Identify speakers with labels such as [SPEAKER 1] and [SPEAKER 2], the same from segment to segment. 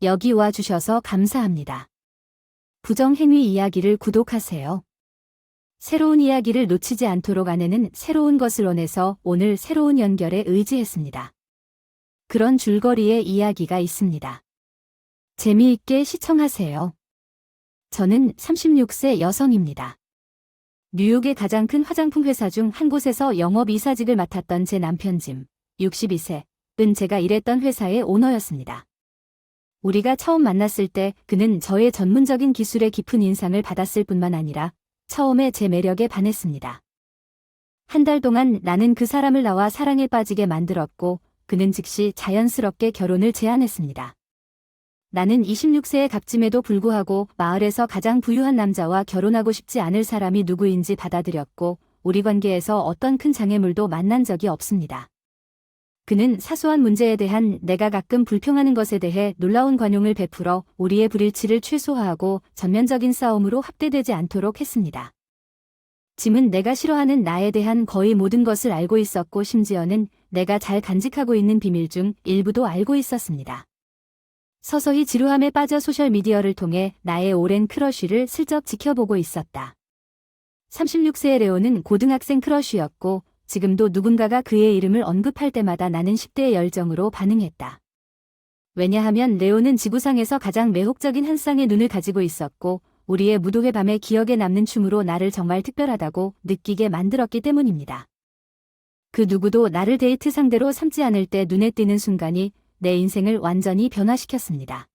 [SPEAKER 1] 여기 와 주셔서 감사합니다. 부정행위 이야기를 구독하세요. 새로운 이야기를 놓치지 않도록 아내는 새로운 것을 원해서 오늘 새로운 연결에 의지했습니다. 그런 줄거리의 이야기가 있습니다. 재미있게 시청하세요. 저는 36세 여성입니다. 뉴욕의 가장 큰 화장품 회사 중 한 곳에서 영업 이사직을 맡았던 제 남편 짐, 62세은 제가 일했던 회사의 오너였습니다. 우리가 처음 만났을 때 그는 저의 전문적인 기술에 깊은 인상을 받았을 뿐만 아니라 처음에 제 매력에 반했습니다. 한 달 동안 나는 그 사람을 나와 사랑에 빠지게 만들었고 그는 즉시 자연스럽게 결혼을 제안했습니다. 나는 26세의 갑짐에도 불구하고 마을에서 가장 부유한 남자와 결혼하고 싶지 않을 사람이 누구인지 받아들였고 우리 관계에서 어떤 큰 장애물도 만난 적이 없습니다. 그는 사소한 문제에 대한 내가 가끔 불평하는 것에 대해 놀라운 관용을 베풀어 우리의 불일치를 최소화하고 전면적인 싸움으로 확대되지 않도록 했습니다. 짐은 내가 싫어하는 나에 대한 거의 모든 것을 알고 있었고 심지어는 내가 잘 간직하고 있는 비밀 중 일부도 알고 있었습니다. 서서히 지루함에 빠져 소셜미디어를 통해 나의 오랜 크러쉬를 슬쩍 지켜보고 있었다. 36세의 레오는 고등학생 크러쉬였고 지금도 누군가가 그의 이름을 언급할 때마다 나는 10대의 열정으로 반응했다. 왜냐하면 레오는 지구상에서 가장 매혹적인 한 쌍의 눈을 가지고 있었고 우리의 무도회 밤의 기억에 남는 춤으로 나를 정말 특별하다고 느끼게 만들었기 때문입니다. 그 누구도 나를 데이트 상대로 삼지 않을 때 눈에 띄는 순간이 내 인생을 완전히 변화시켰습니다.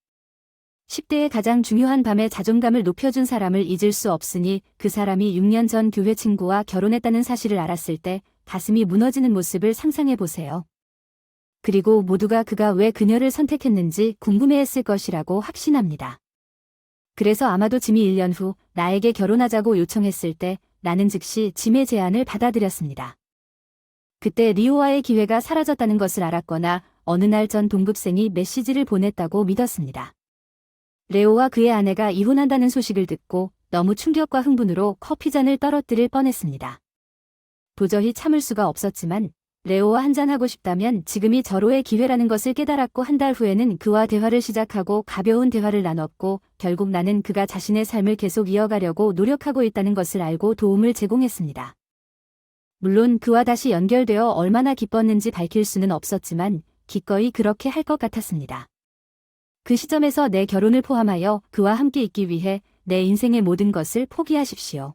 [SPEAKER 1] 10대의 가장 중요한 밤에 자존감을 높여준 사람을 잊을 수 없으니 그 사람이 6년 전 교회 친구와 결혼했다는 사실을 알았을 때 가슴이 무너지는 모습을 상상해 보세요. 그리고 모두가 그가 왜 그녀를 선택했는지 궁금해했을 것이라고 확신합니다. 그래서 아마도 짐이 1년 후 나에게 결혼하자고 요청했을 때 나는 즉시 짐의 제안을 받아들였습니다. 그때 리오와의 기회가 사라졌다는 것을 알았거나 어느 날 전 동급생이 메시지를 보냈다고 믿었습니다. 레오와 그의 아내가 이혼한다는 소식을 듣고 너무 충격과 흥분으로 커피잔을 떨어뜨릴 뻔했습니다. 도저히 참을 수가 없었지만 레오와 한잔하고 싶다면 지금이 절호의 기회라는 것을 깨달았고 한 달 후에는 그와 대화를 시작하고 가벼운 대화를 나눴고 결국 나는 그가 자신의 삶을 계속 이어가려고 노력하고 있다는 것을 알고 도움을 제공했습니다. 물론 그와 다시 연결되어 얼마나 기뻤는지 밝힐 수는 없었지만 기꺼이 그렇게 할 것 같았습니다. 그 시점에서 내 결혼을 포함하여 그와 함께 있기 위해 내 인생의 모든 것을 포기하십시오.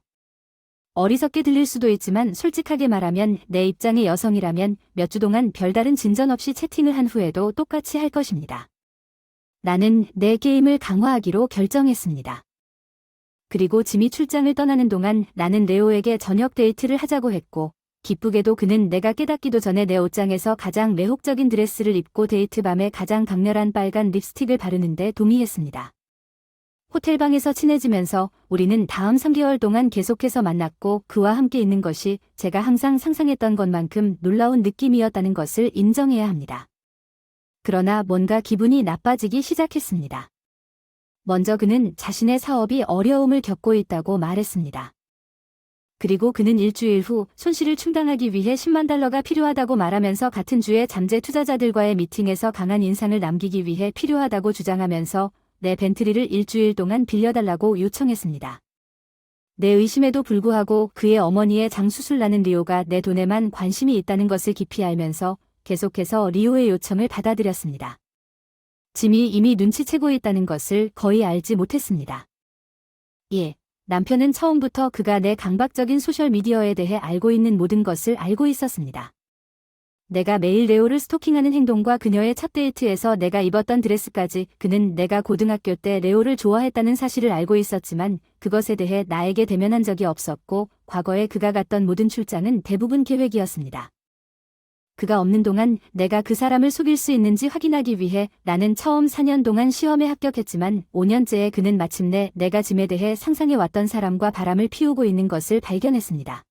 [SPEAKER 1] 어리석게 들릴 수도 있지만 솔직하게 말하면 내 입장의 여성이라면 몇 주 동안 별다른 진전 없이 채팅을 한 후에도 똑같이 할 것입니다. 나는 내 게임을 강화하기로 결정했습니다. 그리고 짐이 출장을 떠나는 동안 나는 레오에게 저녁 데이트를 하자고 했고 기쁘게도 그는 내가 깨닫기도 전에 내 옷장에서 가장 매혹적인 드레스를 입고 데이트 밤에 가장 강렬한 빨간 립스틱을 바르는데 동의했습니다. 호텔방에서 친해지면서 우리는 다음 3개월 동안 계속해서 만났고 그와 함께 있는 것이 제가 항상 상상했던 것만큼 놀라운 느낌이었다는 것을 인정해야 합니다. 그러나 뭔가 기분이 나빠지기 시작했습니다. 먼저 그는 자신의 사업이 어려움을 겪고 있다고 말했습니다. 그리고 그는 일주일 후 손실을 충당하기 위해 10만 달러가 필요하다고 말하면서 같은 주에 잠재 투자자들과의 미팅에서 강한 인상을 남기기 위해 필요하다고 주장하면서 내 벤트리를 일주일 동안 빌려달라고 요청했습니다. 내 의심에도 불구하고 그의 어머니의 장수술 나는 리오가 내 돈에만 관심이 있다는 것을 깊이 알면서 계속해서 리오의 요청을 받아들였습니다. 짐이 이미 눈치채고 있다는 것을 거의 알지 못했습니다. 예, 남편은 처음부터 그가 내 강박적인 소셜미디어에 대해 알고 있는 모든 것을 알고 있었습니다. 내가 매일 레오를 스토킹하는 행동과 그녀의 첫 데이트에서 내가 입었던 드레스까지 그는 내가 고등학교 때 레오를 좋아했다는 사실을 알고 있었지만 그것에 대해 나에게 대면한 적이 없었고 과거에 그가 갔던 모든 출장은 대부분 계획이었습니다. 그가 없는 동안 내가 그 사람을 속일 수 있는지 확인하기 위해 나는 처음 4년 동안 시험에 합격했지만 5년째에 그는 마침내 내가 짐에 대해 상상해왔던 사람과 바람을 피우고 있는 것을 발견했습니다.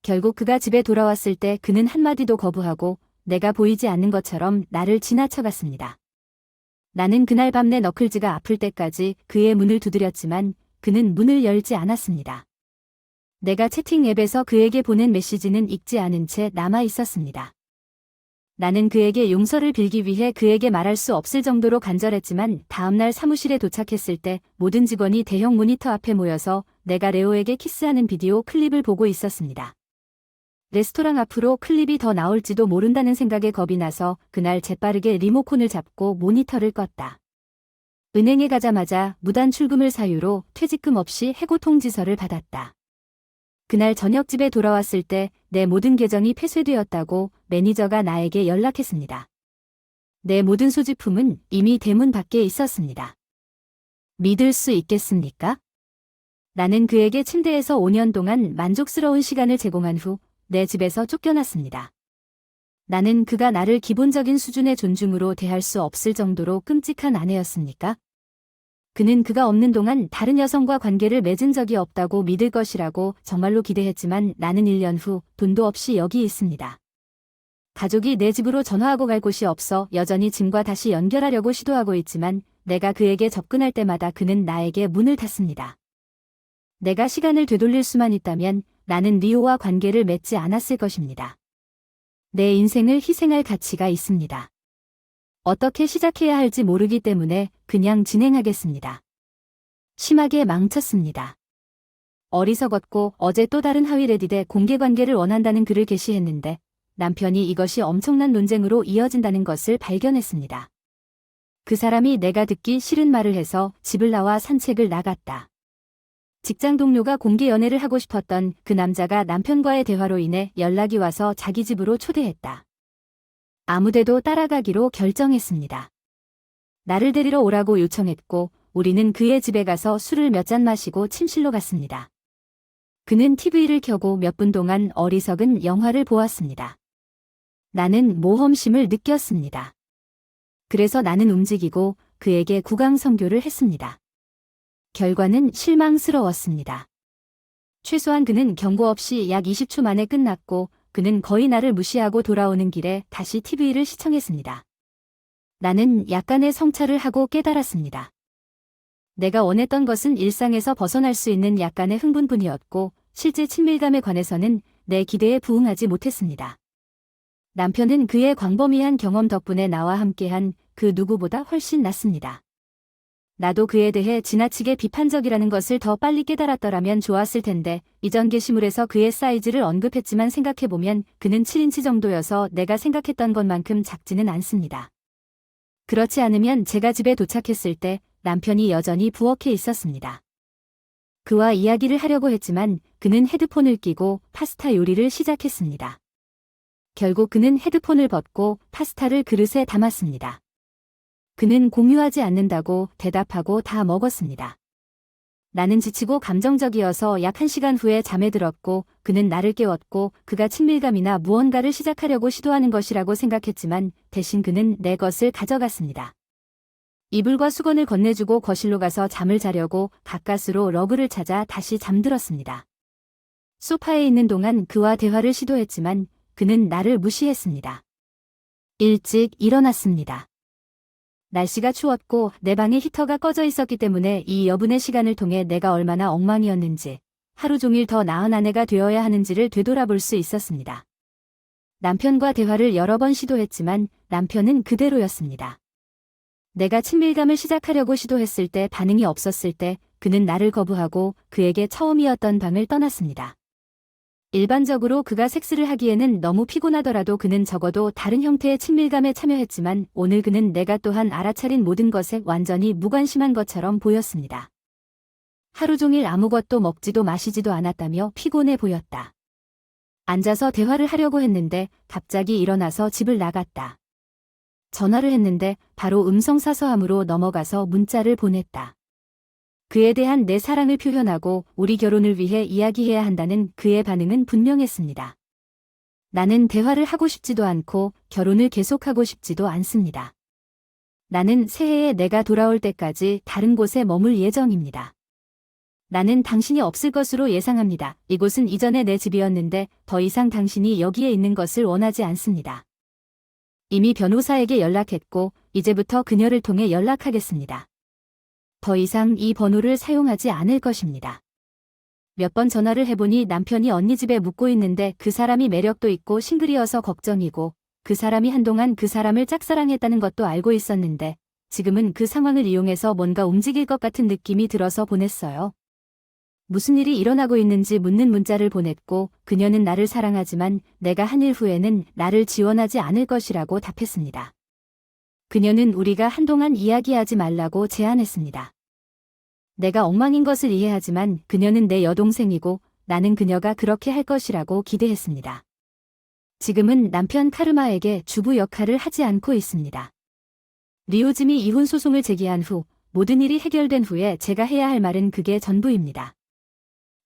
[SPEAKER 1] 결국 그가 집에 돌아왔을 때 그는 한마디도 거부하고 내가 보이지 않는 것처럼 나를 지나쳐갔습니다. 나는 그날 밤 내 너클즈가 아플 때까지 그의 문을 두드렸지만 그는 문을 열지 않았습니다. 내가 채팅 앱에서 그에게 보낸 메시지는 읽지 않은 채 남아 있었습니다. 나는 그에게 용서를 빌기 위해 그에게 말할 수 없을 정도로 간절했지만 다음날 사무실에 도착했을 때 모든 직원이 대형 모니터 앞에 모여서 내가 레오에게 키스하는 비디오 클립을 보고 있었습니다. 레스토랑 앞으로 클립이 더 나올지도 모른다는 생각에 겁이 나서 그날 재빠르게 리모컨을 잡고 모니터를 껐다. 은행에 가자마자 무단 출금을 사유로 퇴직금 없이 해고 통지서를 받았다. 그날 저녁 집에 돌아왔을 때 내 모든 계정이 폐쇄되었다고 매니저가 나에게 연락했습니다. 내 모든 소지품은 이미 대문 밖에 있었습니다. 믿을 수 있겠습니까? 나는 그에게 침대에서 5년 동안 만족스러운 시간을 제공한 후 내 집에서 쫓겨났습니다. 나는 그가 나를 기본적인 수준의 존중으로 대할 수 없을 정도로 끔찍한 아내였습니까? 그는 그가 없는 동안 다른 여성과 관계를 맺은 적이 없다고 믿을 것이라고 정말로 기대했지만 나는 1년 후 돈도 없이 여기 있습니다. 가족이 내 집으로 전화하고 갈 곳이 없어 여전히 짐과 다시 연결하려고 시도하고 있지만 내가 그에게 접근할 때마다 그는 나에게 문을 닫습니다. 내가 시간을 되돌릴 수만 있다면 나는 리오와 관계를 맺지 않았을 것입니다. 내 인생을 희생할 가치가 있습니다. 어떻게 시작해야 할지 모르기 때문에 그냥 진행하겠습니다. 심하게 망쳤습니다. 어리석었고 어제 또 다른 하위 레딧에 공개관계를 원한다는 글을 게시했는데 남편이 이것이 엄청난 논쟁으로 이어진다는 것을 발견했습니다. 그 사람이 내가 듣기 싫은 말을 해서 집을 나와 산책을 나갔다. 직장 동료가 공개 연애를 하고 싶었던 그 남자가 남편과의 대화로 인해 연락이 와서 자기 집으로 초대했다. 아무데도 따라가기로 결정했습니다. 나를 데리러 오라고 요청했고 우리는 그의 집에 가서 술을 몇 잔 마시고 침실로 갔습니다. 그는 TV를 켜고 몇 분 동안 어리석은 영화를 보았습니다. 나는 모험심을 느꼈습니다. 그래서 나는 움직이고 그에게 구강 선교를 했습니다. 결과는 실망스러웠습니다. 최소한 그는 경고 없이 약 20초 만에 끝났고 그는 거의 나를 무시하고 돌아오는 길에 다시 TV를 시청했습니다. 나는 약간의 성찰을 하고 깨달았습니다. 내가 원했던 것은 일상에서 벗어날 수 있는 약간의 흥분뿐이었고 실제 친밀감에 관해서는 내 기대에 부응하지 못했습니다. 남편은 그의 광범위한 경험 덕분에 나와 함께한 그 누구보다 훨씬 낫습니다. 나도 그에 대해 지나치게 비판적이라는 것을 더 빨리 깨달았더라면 좋았을 텐데 이전 게시물에서 그의 사이즈를 언급했지만 생각해보면 그는 7인치 정도여서 내가 생각했던 것만큼 작지는 않습니다. 그렇지 않으면 제가 집에 도착했을 때 남편이 여전히 부엌에 있었습니다. 그와 이야기를 하려고 했지만 그는 헤드폰을 끼고 파스타 요리를 시작했습니다. 결국 그는 헤드폰을 벗고 파스타를 그릇에 담았습니다. 그는 공유하지 않는다고 대답하고 다 먹었습니다. 나는 지치고 감정적이어서 약 1시간 후에 잠에 들었고 그는 나를 깨웠고 그가 친밀감이나 무언가를 시작하려고 시도하는 것이라고 생각했지만 대신 그는 내 것을 가져갔습니다. 이불과 수건을 건네주고 거실로 가서 잠을 자려고 가까스로 러그를 찾아 다시 잠들었습니다. 소파에 있는 동안 그와 대화를 시도했지만 그는 나를 무시했습니다. 일찍 일어났습니다. 날씨가 추웠고 내 방에 히터가 꺼져 있었기 때문에 이 여분의 시간을 통해 내가 얼마나 엉망이었는지, 하루 종일 더 나은 아내가 되어야 하는지를 되돌아볼 수 있었습니다. 남편과 대화를 여러 번 시도했지만 남편은 그대로였습니다. 내가 친밀감을 시작하려고 시도했을 때 반응이 없었을 때 그는 나를 거부하고 그에게 처음이었던 방을 떠났습니다. 일반적으로 그가 섹스를 하기에는 너무 피곤하더라도 그는 적어도 다른 형태의 친밀감에 참여했지만 오늘 그는 내가 또한 알아차린 모든 것에 완전히 무관심한 것처럼 보였습니다. 하루 종일 아무것도 먹지도 마시지도 않았다며 피곤해 보였다. 앉아서 대화를 하려고 했는데 갑자기 일어나서 집을 나갔다. 전화를 했는데 바로 음성사서함으로 넘어가서 문자를 보냈다. 그에 대한 내 사랑을 표현하고 우리 결혼을 위해 이야기해야 한다는 그의 반응은 분명했습니다. 나는 대화를 하고 싶지도 않고 결혼을 계속하고 싶지도 않습니다. 나는 새해에 내가 돌아올 때까지 다른 곳에 머물 예정입니다. 나는 당신이 없을 것으로 예상합니다. 이곳은 이전에 내 집이었는데 더 이상 당신이 여기에 있는 것을 원하지 않습니다. 이미 변호사에게 연락했고 이제부터 그녀를 통해 연락하겠습니다. 더 이상 이 번호를 사용하지 않을 것입니다. 몇 번 전화를 해보니 남편이 언니 집에 묵고 있는데 그 사람이 매력도 있고 싱글이어서 걱정이고 그 사람이 한동안 그 사람을 짝사랑했다는 것도 알고 있었는데 지금은 그 상황을 이용해서 뭔가 움직일 것 같은 느낌이 들어서 보냈어요. 무슨 일이 일어나고 있는지 묻는 문자를 보냈고 그녀는 나를 사랑하지만 내가 한 일 후에는 나를 지원하지 않을 것이라고 답했습니다. 그녀는 우리가 한동안 이야기하지 말라고 제안했습니다. 내가 엉망인 것을 이해하지만 그녀는 내 여동생이고 나는 그녀가 그렇게 할 것이라고 기대했습니다. 지금은 남편 카르마에게 주부 역할을 하지 않고 있습니다. 리오즘이 이혼 소송을 제기한 후 모든 일이 해결된 후에 제가 해야 할 말은 그게 전부입니다.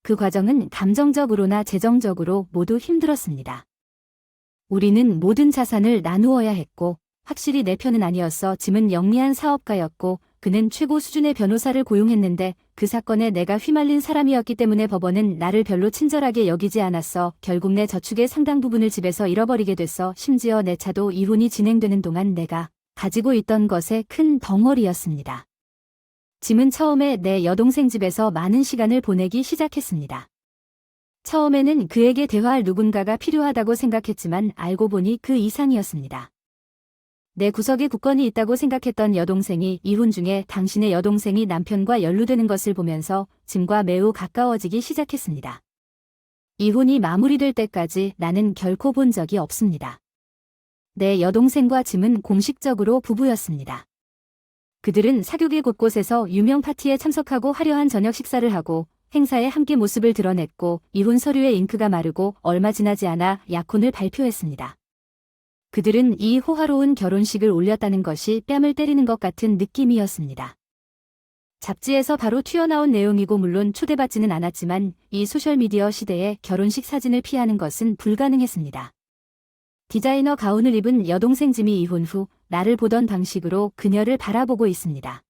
[SPEAKER 1] 그 과정은 감정적으로나 재정적으로 모두 힘들었습니다. 우리는 모든 자산을 나누어야 했고 확실히 내 편은 아니었어. 짐은 영리한 사업가였고 그는 최고 수준의 변호사를 고용했는데 그 사건에 내가 휘말린 사람이었기 때문에 법원은 나를 별로 친절하게 여기지 않았어. 결국 내 저축의 상당 부분을 집에서 잃어버리게 됐어. 심지어 내 차도 이혼이 진행되는 동안 내가 가지고 있던 것의 큰 덩어리였습니다. 짐은 처음에 내 여동생 집에서 많은 시간을 보내기 시작했습니다. 처음에는 그에게 대화할 누군가가 필요하다고 생각했지만 알고 보니 그 이상이었습니다. 내 구석에 굳건히 있다고 생각했던 여동생이 이혼 중에 당신의 여동생이 남편과 연루되는 것을 보면서 짐과 매우 가까워지기 시작했습니다. 이혼이 마무리될 때까지 나는 결코 본 적이 없습니다. 내 여동생과 짐은 공식적으로 부부였습니다. 그들은 사교계 곳곳에서 유명 파티에 참석하고 화려한 저녁 식사를 하고 행사에 함께 모습을 드러냈고 이혼 서류의 잉크가 마르고 얼마 지나지 않아 약혼을 발표했습니다. 그들은 이 호화로운 결혼식을 올렸다는 것이 뺨을 때리는 것 같은 느낌이었습니다. 잡지에서 바로 튀어나온 내용이고 물론 초대받지는 않았지만 이 소셜미디어 시대에 결혼식 사진을 피하는 것은 불가능했습니다. 디자이너 가운을 입은 여동생 짐이 이혼 후 나를 보던 방식으로 그녀를 바라보고 있습니다.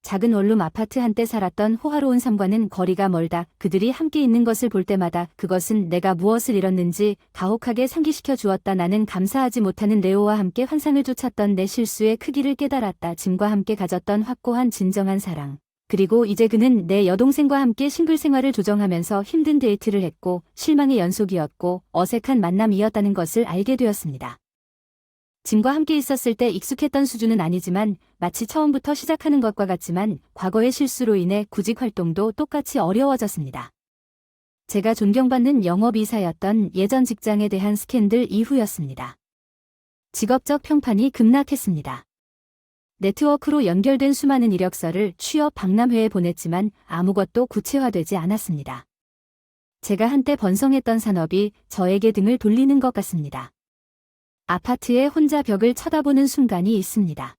[SPEAKER 1] 작은 원룸 아파트 한때 살았던 호화로운 삶과는 거리가 멀다. 그들이 함께 있는 것을 볼 때마다 그것은 내가 무엇을 잃었는지 가혹하게 상기시켜 주었다. 나는 감사하지 못하는 레오와 함께 환상을 쫓았던 내 실수의 크기를 깨달았다. 짐과 함께 가졌던 확고한 진정한 사랑. 그리고 이제 그는 내 여동생과 함께 싱글 생활을 조정하면서 힘든 데이트를 했고 실망의 연속이었고 어색한 만남이었다는 것을 알게 되었습니다. 짐과 함께 있었을 때 익숙했던 수준은 아니지만 마치 처음부터 시작하는 것과 같지만 과거의 실수로 인해 구직 활동도 똑같이 어려워졌습니다. 제가 존경받는 영업이사였던 예전 직장에 대한 스캔들 이후였습니다. 직업적 평판이 급락했습니다. 네트워크로 연결된 수많은 이력서를 취업 박람회에 보냈지만 아무것도 구체화되지 않았습니다. 제가 한때 번성했던 산업이 저에게 등을 돌리는 것 같습니다. 아파트에 혼자 벽을 쳐다보는 순간이 있습니다.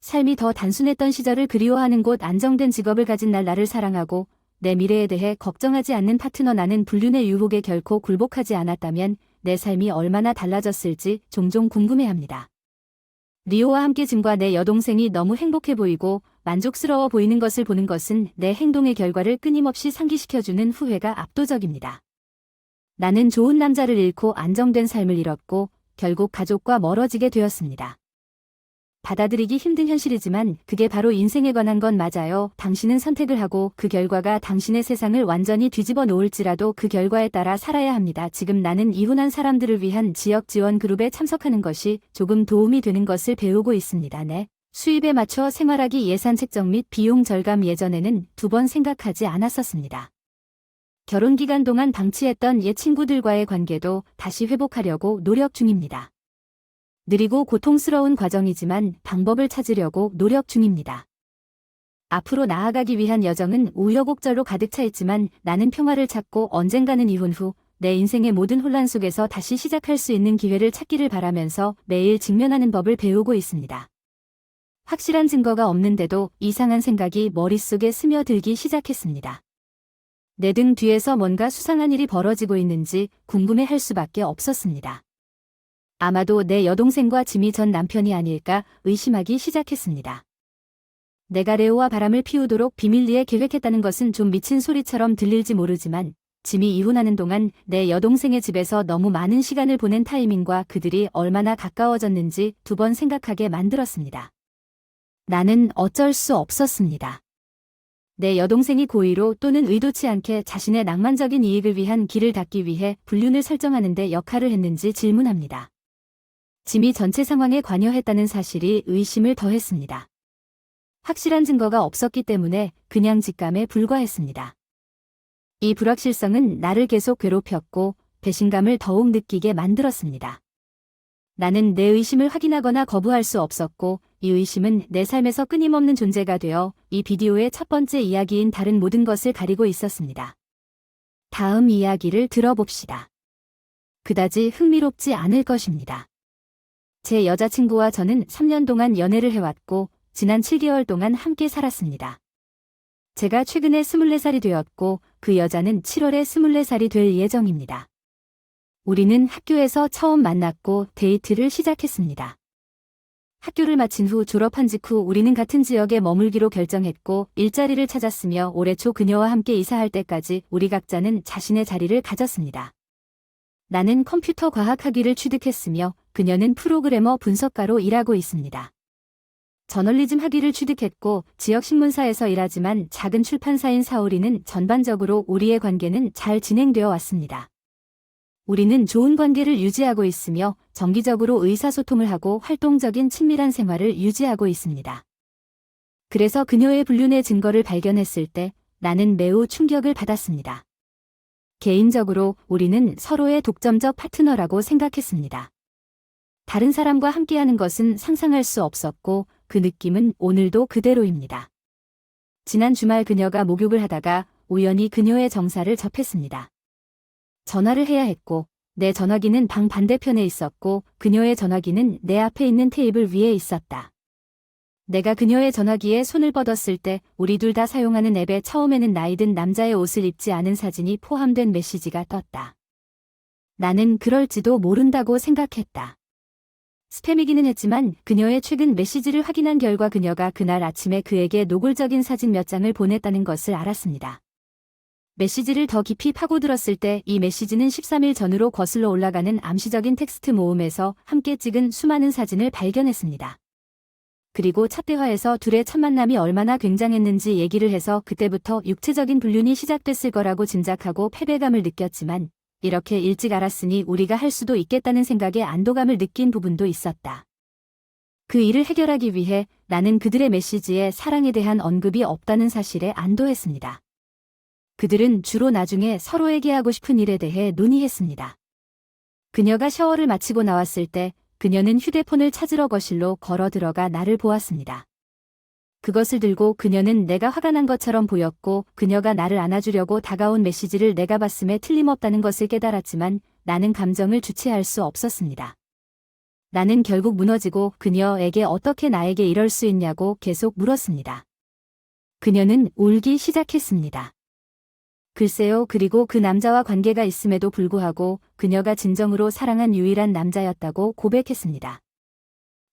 [SPEAKER 1] 삶이 더 단순했던 시절을 그리워하는 곳 안정된 직업을 가진 나를 사랑하고 내 미래에 대해 걱정하지 않는 파트너 나는 불륜의 유혹에 결코 굴복하지 않았다면 내 삶이 얼마나 달라졌을지 종종 궁금해합니다. 리오와 함께 짐과 내 여동생이 너무 행복해 보이고 만족스러워 보이는 것을 보는 것은 내 행동의 결과를 끊임없이 상기시켜주는 후회가 압도적입니다. 나는 좋은 남자를 잃고 안정된 삶을 잃었고 결국 가족과 멀어지게 되었습니다. 받아들이기 힘든 현실이지만 그게 바로 인생에 관한 건 맞아요. 당신은 선택을 하고 그 결과가 당신의 세상을 완전히 뒤집어 놓을지라도 그 결과에 따라 살아야 합니다. 지금 나는 이혼한 사람들을 위한 지역 지원 그룹에 참석하는 것이 조금 도움이 되는 것을 배우고 있습니다. 네. 수입에 맞춰 생활하기 예산 책정 및 비용 절감 예전에는 2번 생각하지 않았었습니다. 결혼 기간 동안 방치했던 옛 친구들과의 관계도 다시 회복하려고 노력 중입니다. 느리고 고통스러운 과정이지만 방법을 찾으려고 노력 중입니다. 앞으로 나아가기 위한 여정은 우여곡절로 가득 차 있지만 나는 평화를 찾고 언젠가는 이혼 후 내 인생의 모든 혼란 속에서 다시 시작할 수 있는 기회를 찾기를 바라면서 매일 직면하는 법을 배우고 있습니다. 확실한 증거가 없는데도 이상한 생각이 머릿속에 스며들기 시작했습니다. 내 등 뒤에서 뭔가 수상한 일이 벌어지고 있는지 궁금해할 수밖에 없었습니다. 아마도 내 여동생과 짐이 전 남편이 아닐까 의심하기 시작했습니다. 내가 레오와 바람을 피우도록 비밀리에 계획했다는 것은 좀 미친 소리처럼 들릴지 모르지만 짐이 이혼하는 동안 내 여동생의 집에서 너무 많은 시간을 보낸 타이밍과 그들이 얼마나 가까워졌는지 2번 생각하게 만들었습니다. 나는 어쩔 수 없었습니다. 내 여동생이 고의로 또는 의도치 않게 자신의 낭만적인 이익을 위한 길을 닫기 위해 불륜을 설정하는 데 역할을 했는지 질문합니다. 짐이 전체 상황에 관여했다는 사실이 의심을 더했습니다. 확실한 증거가 없었기 때문에 그냥 직감에 불과했습니다. 이 불확실성은 나를 계속 괴롭혔고 배신감을 더욱 느끼게 만들었습니다. 나는 내 의심을 확인하거나 거부할 수 없었고 이 의심은 내 삶에서 끊임없는 존재가 되어 이 비디오의 첫 번째 이야기인 다른 모든 것을 가리고 있었습니다. 다음 이야기를 들어봅시다. 그다지 흥미롭지 않을 것입니다. 제 여자친구와 저는 3년 동안 연애를 해왔고 지난 7개월 동안 함께 살았습니다. 제가 최근에 24살이 되었고 그 여자는 7월에 24살이 될 예정입니다. 우리는 학교에서 처음 만났고 데이트를 시작했습니다. 학교를 마친 후 졸업한 직후 우리는 같은 지역에 머물기로 결정했고 일자리를 찾았으며 올해 초 그녀와 함께 이사할 때까지 우리 각자는 자신의 자리를 가졌습니다. 나는 컴퓨터 과학학위를 취득했으며 그녀는 프로그래머 분석가로 일하고 있습니다. 저널리즘 학위를 취득했고 지역 신문사에서 일하지만 작은 출판사인 사오리는 전반적으로 우리의 관계는 잘 진행되어 왔습니다. 우리는 좋은 관계를 유지하고 있으며 정기적으로 의사소통을 하고 활동적인 친밀한 생활을 유지하고 있습니다. 그래서 그녀의 불륜의 증거를 발견했을 때 나는 매우 충격을 받았습니다. 개인적으로 우리는 서로의 독점적 파트너라고 생각했습니다. 다른 사람과 함께하는 것은 상상할 수 없었고 그 느낌은 오늘도 그대로입니다. 지난 주말 그녀가 목욕을 하다가 우연히 그녀의 정사를 접했습니다. 전화를 해야 했고 내 전화기는 방 반대편에 있었고 그녀의 전화기는 내 앞에 있는 테이블 위에 있었다. 내가 그녀의 전화기에 손을 뻗었을 때 우리 둘 다 사용하는 앱에 처음에는 나이 든 남자의 옷을 입지 않은 사진이 포함된 메시지가 떴다. 나는 그럴지도 모른다고 생각했다. 스팸이기는 했지만 그녀의 최근 메시지를 확인한 결과 그녀가 그날 아침에 그에게 노골적인 사진 몇 장을 보냈다는 것을 알았습니다. 메시지를 더 깊이 파고들었을 때 이 메시지는 13일 전으로 거슬러 올라가는 암시적인 텍스트 모음에서 함께 찍은 수많은 사진을 발견했습니다. 그리고 첫 대화에서 둘의 첫 만남이 얼마나 굉장했는지 얘기를 해서 그때부터 육체적인 불륜이 시작됐을 거라고 짐작하고 패배감을 느꼈지만 이렇게 일찍 알았으니 우리가 할 수도 있겠다는 생각에 안도감을 느낀 부분도 있었다. 그 일을 해결하기 위해 나는 그들의 메시지에 사랑에 대한 언급이 없다는 사실에 안도했습니다. 그들은 주로 나중에 서로에게 하고 싶은 일에 대해 논의했습니다. 그녀가 샤워를 마치고 나왔을 때 그녀는 휴대폰을 찾으러 거실로 걸어 들어가 나를 보았습니다. 그것을 들고 그녀는 내가 화가 난 것처럼 보였고 그녀가 나를 안아주려고 다가온 메시지를 내가 봤음에 틀림없다는 것을 깨달았지만 나는 감정을 주체할 수 없었습니다. 나는 결국 무너지고 그녀에게 어떻게 나에게 이럴 수 있냐고 계속 물었습니다. 그녀는 울기 시작했습니다. 글쎄요, 그리고 그 남자와 관계가 있음에도 불구하고 그녀가 진정으로 사랑한 유일한 남자였다고 고백했습니다.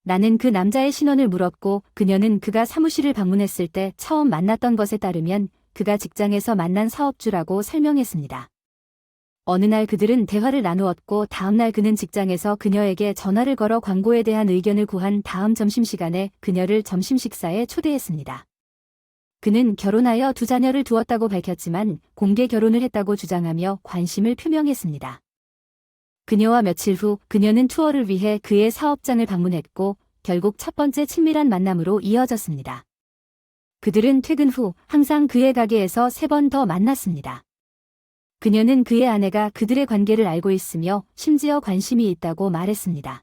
[SPEAKER 1] 나는 그 남자의 신원을 물었고 그녀는 그가 사무실을 방문했을 때 처음 만났던 것에 따르면 그가 직장에서 만난 사업주라고 설명했습니다. 어느 날 그들은 대화를 나누었고 다음 날 그는 직장에서 그녀에게 전화를 걸어 광고에 대한 의견을 구한 다음 점심시간에 그녀를 점심 식사에 초대했습니다. 그는 결혼하여 2자녀를 두었다고 밝혔지만 공개 결혼을 했다고 주장하며 관심을 표명했습니다. 그녀와 며칠 후 그녀는 투어를 위해 그의 사업장을 방문했고 결국 첫 번째 친밀한 만남으로 이어졌습니다. 그들은 퇴근 후 항상 그의 가게에서 3번 더 만났습니다. 그녀는 그의 아내가 그들의 관계를 알고 있으며 심지어 관심이 있다고 말했습니다.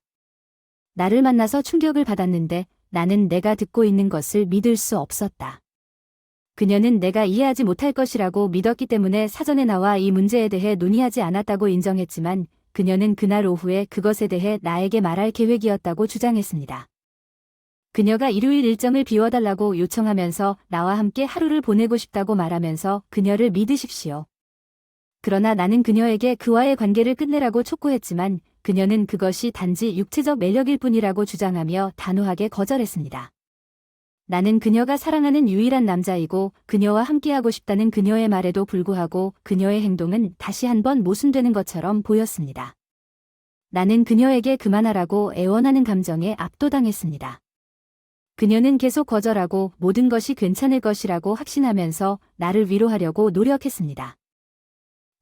[SPEAKER 1] 나를 만나서 충격을 받았는데 나는 내가 듣고 있는 것을 믿을 수 없었다. 그녀는 내가 이해하지 못할 것이라고 믿었기 때문에 사전에 나와 이 문제에 대해 논의하지 않았다고 인정했지만 그녀는 그날 오후에 그것에 대해 나에게 말할 계획이었다고 주장했습니다. 그녀가 일요일 일정을 비워달라고 요청하면서 나와 함께 하루를 보내고 싶다고 말하면서 그녀를 믿으십시오. 그러나 나는 그녀에게 그와의 관계를 끝내라고 촉구했지만 그녀는 그것이 단지 육체적 매력일 뿐이라고 주장하며 단호하게 거절했습니다. 나는 그녀가 사랑하는 유일한 남자이고 그녀와 함께하고 싶다는 그녀의 말에도 불구하고 그녀의 행동은 다시 한번 모순되는 것처럼 보였습니다. 나는 그녀에게 그만하라고 애원하는 감정에 압도당했습니다. 그녀는 계속 거절하고 모든 것이 괜찮을 것이라고 확신하면서 나를 위로하려고 노력했습니다.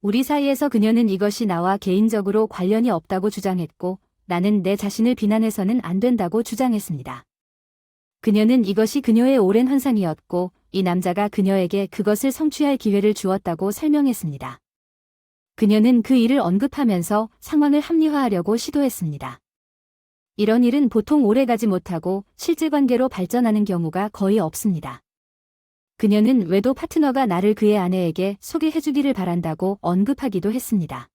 [SPEAKER 1] 우리 사이에서 그녀는 이것이 나와 개인적으로 관련이 없다고 주장했고 나는 내 자신을 비난해서는 안 된다고 주장했습니다. 그녀는 이것이 그녀의 오랜 환상이었고 이 남자가 그녀에게 그것을 성취할 기회를 주었다고 설명했습니다. 그녀는 그 일을 언급하면서 상황을 합리화하려고 시도했습니다. 이런 일은 보통 오래가지 못하고 실제 관계로 발전하는 경우가 거의 없습니다. 그녀는 외도 파트너가 나를 그의 아내에게 소개해주기를 바란다고 언급하기도 했습니다.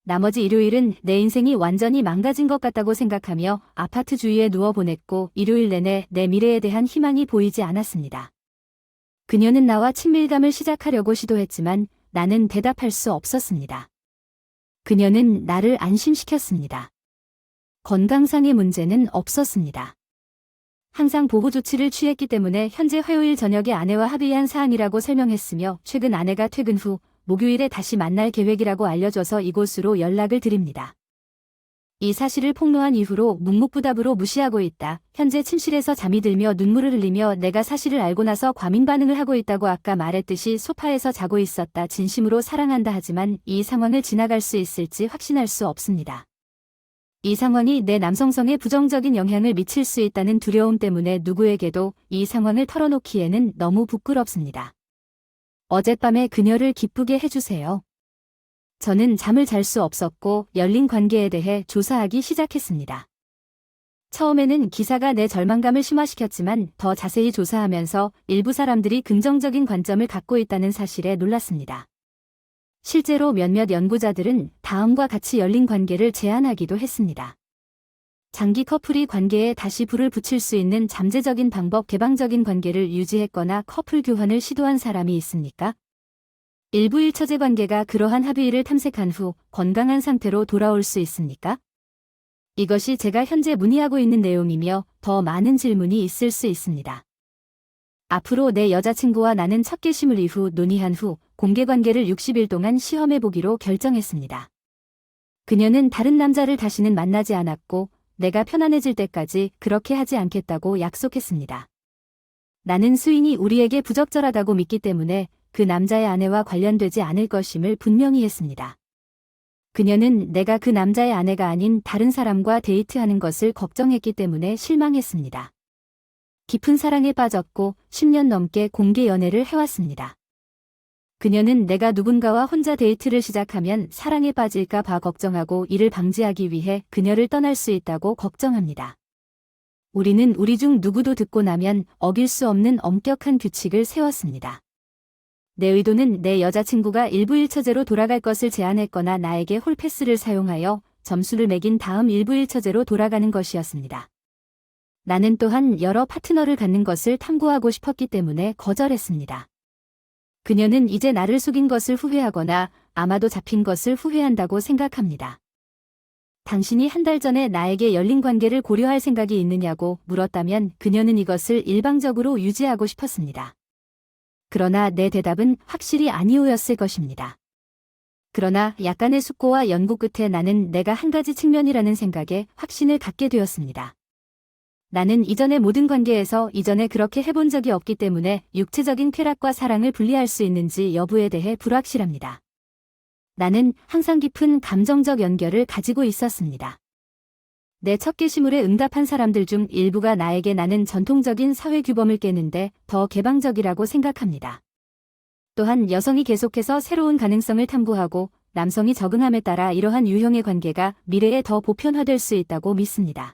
[SPEAKER 1] 나머지 일요일은 내 인생이 완전히 망가진 것 같다고 생각하며 아파트 주위에 누워 보냈고 일요일 내내 내 미래에 대한 희망이 보이지 않았습니다. 그녀는 나와 친밀감을 시작하려고 시도했지만 나는 대답할 수 없었습니다. 그녀는 나를 안심시켰습니다. 건강상의 문제는 없었습니다. 항상 보호 조치를 취했기 때문에 현재 화요일 저녁에 아내와 합의한 사항이라고 설명했으며 최근 아내가 퇴근 후 목요일에 다시 만날 계획이라고 알려줘서 이곳으로 연락을 드립니다. 이 사실을 폭로한 이후로 묵묵부답으로 무시하고 있다. 현재 침실에서 잠이 들며 눈물을 흘리며 내가 사실을 알고 나서 과민 반응을 하고 있다고 아까 말했듯이 소파에서 자고 있었다. 진심으로 사랑한다 하지만 이 상황을 지나갈 수 있을지 확신할 수 없습니다. 이 상황이 내 남성성에 부정적인 영향을 미칠 수 있다는 두려움 때문에 누구에게도 이 상황을 털어놓기에는 너무 부끄럽습니다. 어젯밤에 그녀를 기쁘게 해주세요. 저는 잠을 잘 수 없었고 열린 관계에 대해 조사하기 시작했습니다. 처음에는 기사가 내 절망감을 심화시켰지만 더 자세히 조사하면서 일부 사람들이 긍정적인 관점을 갖고 있다는 사실에 놀랐습니다. 실제로 몇몇 연구자들은 다음과 같이 열린 관계를 제안하기도 했습니다. 장기 커플이 관계에 다시 불을 붙일 수 있는 잠재적인 방법 개방적인 관계를 유지했거나 커플 교환을 시도한 사람이 있습니까? 일부 일처제 관계가 그러한 합의를 탐색한 후 건강한 상태로 돌아올 수 있습니까? 이것이 제가 현재 문의하고 있는 내용이며 더 많은 질문이 있을 수 있습니다. 앞으로 내 여자친구와 나는 첫 게시물 이후 논의한 후 공개관계를 60일 동안 시험해보기로 결정했습니다. 그녀는 다른 남자를 다시는 만나지 않았고 내가 편안해질 때까지 그렇게 하지 않겠다고 약속했습니다. 나는 수인이 우리에게 부적절하다고 믿기 때문에 그 남자의 아내와 관련되지 않을 것임을 분명히 했습니다. 그녀는 내가 그 남자의 아내가 아닌 다른 사람과 데이트하는 것을 걱정했기 때문에 실망했습니다. 깊은 사랑에 빠졌고 10년 넘게 공개 연애를 해왔습니다. 그녀는 내가 누군가와 혼자 데이트를 시작하면 사랑에 빠질까 봐 걱정하고 이를 방지하기 위해 그녀를 떠날 수 있다고 걱정합니다. 우리는 우리 중 누구도 듣고 나면 어길 수 없는 엄격한 규칙을 세웠습니다. 내 의도는 내 여자친구가 일부 일처제로 돌아갈 것을 제안했거나 나에게 홀패스를 사용하여 점수를 매긴 다음 일부 일처제로 돌아가는 것이었습니다. 나는 또한 여러 파트너를 갖는 것을 탐구하고 싶었기 때문에 거절했습니다. 그녀는 이제 나를 속인 것을 후회하거나 아마도 잡힌 것을 후회한다고 생각합니다. 당신이 한 달 전에 나에게 열린 관계를 고려할 생각이 있느냐고 물었다면 그녀는 이것을 일방적으로 유지하고 싶었습니다. 그러나 내 대답은 확실히 아니오였을 것입니다. 그러나 약간의 숙고와 연구 끝에 나는 내가 한 가지 측면이라는 생각에 확신을 갖게 되었습니다. 나는 이전의 모든 관계에서 이전에 그렇게 해본 적이 없기 때문에 육체적인 쾌락과 사랑을 분리할 수 있는지 여부에 대해 불확실합니다. 나는 항상 깊은 감정적 연결을 가지고 있었습니다. 내 첫 게시물에 응답한 사람들 중 일부가 나에게 나는 전통적인 사회 규범을 깨는데 더 개방적이라고 생각합니다. 또한 여성이 계속해서 새로운 가능성을 탐구하고 남성이 적응함에 따라 이러한 유형의 관계가 미래에 더 보편화될 수 있다고 믿습니다.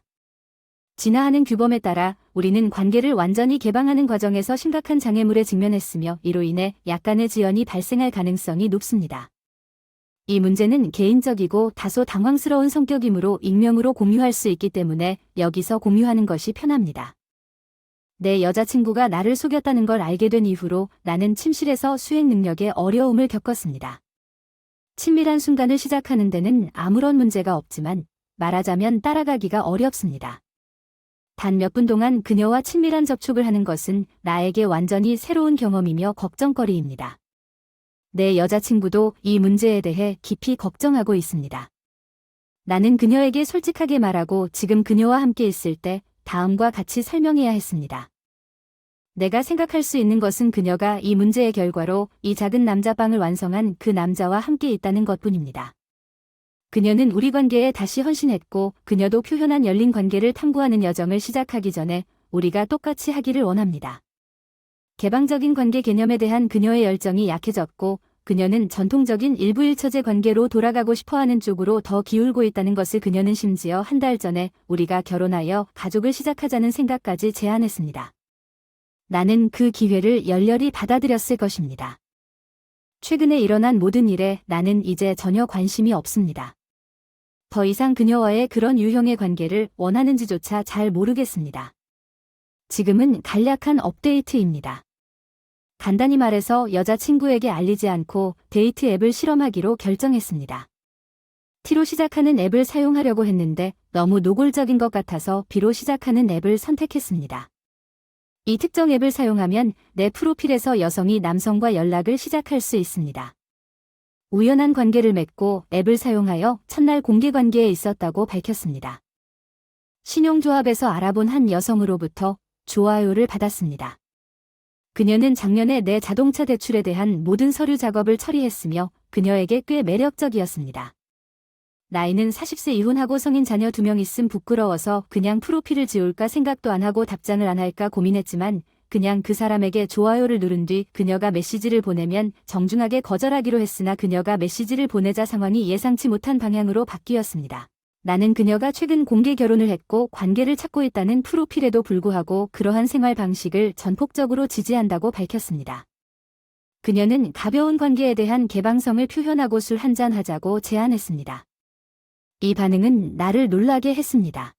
[SPEAKER 1] 진화하는 규범에 따라 우리는 관계를 완전히 개방하는 과정에서 심각한 장애물에 직면했으며 이로 인해 약간의 지연이 발생할 가능성이 높습니다. 이 문제는 개인적이고 다소 당황스러운 성격이므로 익명으로 공유할 수 있기 때문에 여기서 공유하는 것이 편합니다. 내 여자친구가 나를 속였다는 걸 알게 된 이후로 나는 침실에서 수행 능력에 어려움을 겪었습니다. 친밀한 순간을 시작하는 데는 아무런 문제가 없지만 말하자면 따라가기가 어렵습니다. 단 몇 분 동안 그녀와 친밀한 접촉을 하는 것은 나에게 완전히 새로운 경험이며 걱정거리입니다. 내 여자친구도 이 문제에 대해 깊이 걱정하고 있습니다. 나는 그녀에게 솔직하게 말하고 지금 그녀와 함께 있을 때 다음과 같이 설명해야 했습니다. 내가 생각할 수 있는 것은 그녀가 이 문제의 결과로 이 작은 남자방을 완성한 그 남자와 함께 있다는 것뿐입니다. 그녀는 우리 관계에 다시 헌신했고 그녀도 표현한 열린 관계를 탐구하는 여정을 시작하기 전에 우리가 똑같이 하기를 원합니다. 개방적인 관계 개념에 대한 그녀의 열정이 약해졌고 그녀는 전통적인 일부일처제 관계로 돌아가고 싶어하는 쪽으로 더 기울고 있다는 것을 그녀는 심지어 한 달 전에 우리가 결혼하여 가족을 시작하자는 생각까지 제안했습니다. 나는 그 기회를 열렬히 받아들였을 것입니다. 최근에 일어난 모든 일에 나는 이제 전혀 관심이 없습니다. 더 이상 그녀와의 그런 유형의 관계를 원하는지조차 잘 모르겠습니다. 지금은 간략한 업데이트입니다. 간단히 말해서 여자친구에게 알리지 않고 데이트 앱을 실험하기로 결정했습니다. T로 시작하는 앱을 사용하려고 했는데 너무 노골적인 것 같아서 B로 시작하는 앱을 선택했습니다. 이 특정 앱을 사용하면 내 프로필에서 여성이 남성과 연락을 시작할 수 있습니다. 우연한 관계를 맺고 앱을 사용하여 첫날 공개 관계에 있었다고 밝혔습니다. 신용조합에서 알아본 한 여성으로부터 좋아요를 받았습니다. 그녀는 작년에 내 자동차 대출에 대한 모든 서류 작업을 처리했으며 그녀에게 꽤 매력적이었습니다. 나이는 40세 이혼하고 성인 자녀 2명 있음 부끄러워서 그냥 프로필을 지울까 생각도 안 하고 답장을 안 할까 고민했지만 그냥 그 사람에게 좋아요를 누른 뒤 그녀가 메시지를 보내면 정중하게 거절하기로 했으나 그녀가 메시지를 보내자 상황이 예상치 못한 방향으로 바뀌었습니다. 나는 그녀가 최근 공개 결혼을 했고 관계를 찾고 있다는 프로필에도 불구하고 그러한 생활 방식을 전폭적으로 지지한다고 밝혔습니다. 그녀는 가벼운 관계에 대한 개방성을 표현하고 술 한잔 하자고 제안했습니다. 이 반응은 나를 놀라게 했습니다.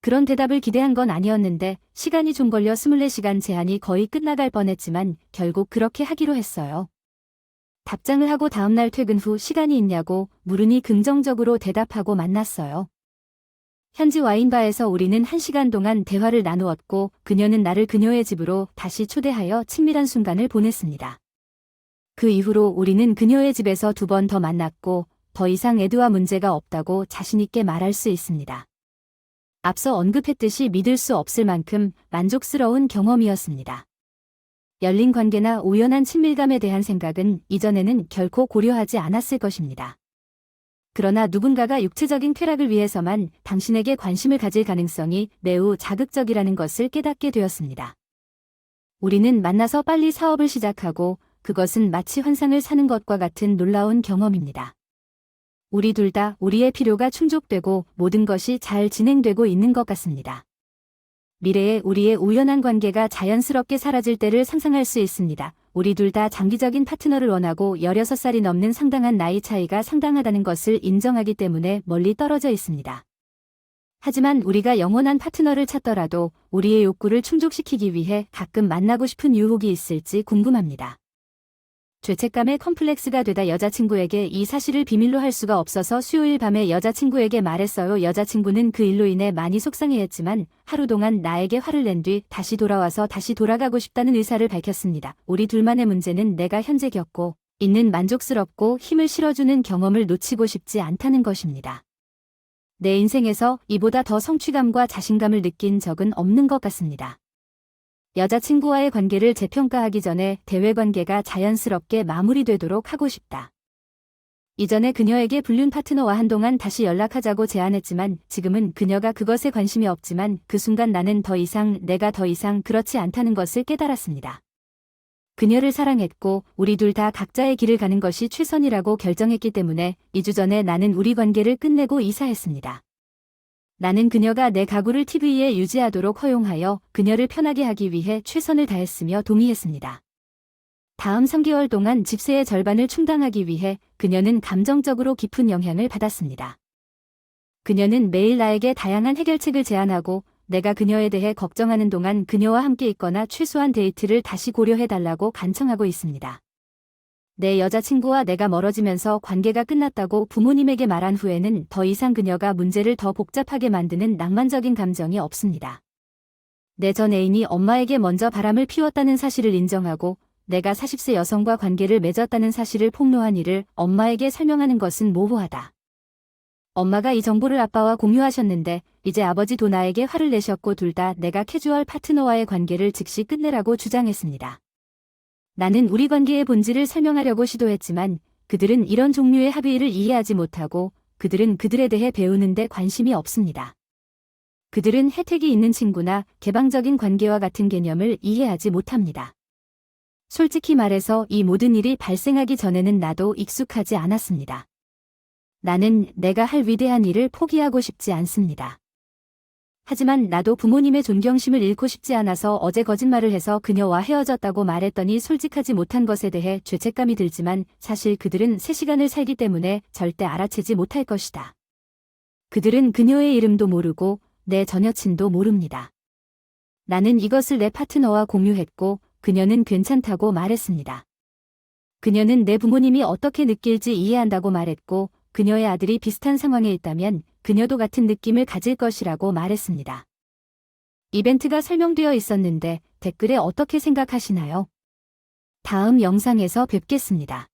[SPEAKER 1] 그런 대답을 기대한 건 아니었는데 시간이 좀 걸려 24시간 제한이 거의 끝나갈 뻔했지만 결국 그렇게 하기로 했어요. 답장을 하고 다음날 퇴근 후 시간이 있냐고 물으니 긍정적으로 대답하고 만났어요. 현지 와인바에서 우리는 1시간 동안 대화를 나누었고 그녀는 나를 그녀의 집으로 다시 초대하여 친밀한 순간을 보냈습니다. 그 이후로 우리는 그녀의 집에서 2번 더 만났고 더 이상 에드와 문제가 없다고 자신있게 말할 수 있습니다. 앞서 언급했듯이 믿을 수 없을 만큼 만족스러운 경험이었습니다. 열린 관계나 우연한 친밀감에 대한 생각은 이전에는 결코 고려하지 않았을 것입니다. 그러나 누군가가 육체적인 쾌락을 위해서만 당신에게 관심을 가질 가능성이 매우 자극적이라는 것을 깨닫게 되었습니다. 우리는 만나서 빨리 사업을 시작하고 그것은 마치 환상을 사는 것과 같은 놀라운 경험입니다. 우리 둘 다 우리의 필요가 충족되고 모든 것이 잘 진행되고 있는 것 같습니다. 미래에 우리의 우연한 관계가 자연스럽게 사라질 때를 상상할 수 있습니다. 우리 둘 다 장기적인 파트너를 원하고 16살이 넘는 상당한 나이 차이가 상당하다는 것을 인정하기 때문에 멀리 떨어져 있습니다. 하지만 우리가 영원한 파트너를 찾더라도 우리의 욕구를 충족시키기 위해 가끔 만나고 싶은 유혹이 있을지 궁금합니다. 죄책감에 컴플렉스가 되다 여자친구에게 이 사실을 비밀로 할 수가 없어서 수요일 밤에 여자친구에게 말했어요. 여자친구는 그 일로 인해 많이 속상해했지만 하루 동안 나에게 화를 낸 뒤 다시 돌아와서 다시 돌아가고 싶다는 의사를 밝혔습니다. 우리 둘만의 문제는 내가 현재 겪고 있는 만족스럽고 힘을 실어주는 경험을 놓치고 싶지 않다는 것입니다. 내 인생에서 이보다 더 성취감과 자신감을 느낀 적은 없는 것 같습니다. 여자친구와의 관계를 재평가하기 전에 대외관계가 자연스럽게 마무리되도록 하고 싶다. 이전에 그녀에게 불륜 파트너와 한동안 다시 연락하자고 제안했지만 지금은 그녀가 그것에 관심이 없지만 그 순간 나는 내가 더 이상 그렇지 않다는 것을 깨달았습니다. 그녀를 사랑했고 우리 둘 다 각자의 길을 가는 것이 최선이라고 결정했기 때문에 2주 전에 나는 우리 관계를 끝내고 이사했습니다. 나는 그녀가 내 가구를 TV에 유지하도록 허용하여 그녀를 편하게 하기 위해 최선을 다했으며 동의했습니다. 다음 3개월 동안 집세의 절반을 충당하기 위해 그녀는 감정적으로 깊은 영향을 받았습니다. 그녀는 매일 나에게 다양한 해결책을 제안하고 내가 그녀에 대해 걱정하는 동안 그녀와 함께 있거나 최소한 데이트를 다시 고려해달라고 간청하고 있습니다. 내 여자친구와 내가 멀어지면서 관계가 끝났다고 부모님에게 말한 후에는 더 이상 그녀가 문제를 더 복잡하게 만드는 낭만적인 감정이 없습니다. 내 전 애인이 엄마에게 먼저 바람을 피웠다는 사실을 인정하고 내가 40세 여성과 관계를 맺었다는 사실을 폭로한 일을 엄마에게 설명하는 것은 모호하다. 엄마가 이 정보를 아빠와 공유하셨는데 이제 아버지도 나에게 화를 내셨고 둘 다 내가 캐주얼 파트너와의 관계를 즉시 끝내라고 주장했습니다. 나는 우리 관계의 본질을 설명하려고 시도했지만 그들은 이런 종류의 합의를 이해하지 못하고 그들은 그들에 대해 배우는데 관심이 없습니다. 그들은 혜택이 있는 친구나 개방적인 관계와 같은 개념을 이해하지 못합니다. 솔직히 말해서 이 모든 일이 발생하기 전에는 나도 익숙하지 않았습니다. 나는 내가 할 위대한 일을 포기하고 싶지 않습니다. 하지만 나도 부모님의 존경심을 잃고 싶지 않아서 어제 거짓말을 해서 그녀와 헤어졌다고 말했더니 솔직하지 못한 것에 대해 죄책감이 들지만 사실 그들은 새 시간을 살기 때문에 절대 알아채지 못할 것이다. 그들은 그녀의 이름도 모르고 내 전 여친도 모릅니다. 나는 이것을 내 파트너와 공유했고 그녀는 괜찮다고 말했습니다. 그녀는 내 부모님이 어떻게 느낄지 이해한다고 말했고 그녀의 아들이 비슷한 상황에 있다면 그녀도 같은 느낌을 가질 것이라고 말했습니다. 이벤트가 설명되어 있었는데 댓글에 어떻게 생각하시나요? 다음 영상에서 뵙겠습니다.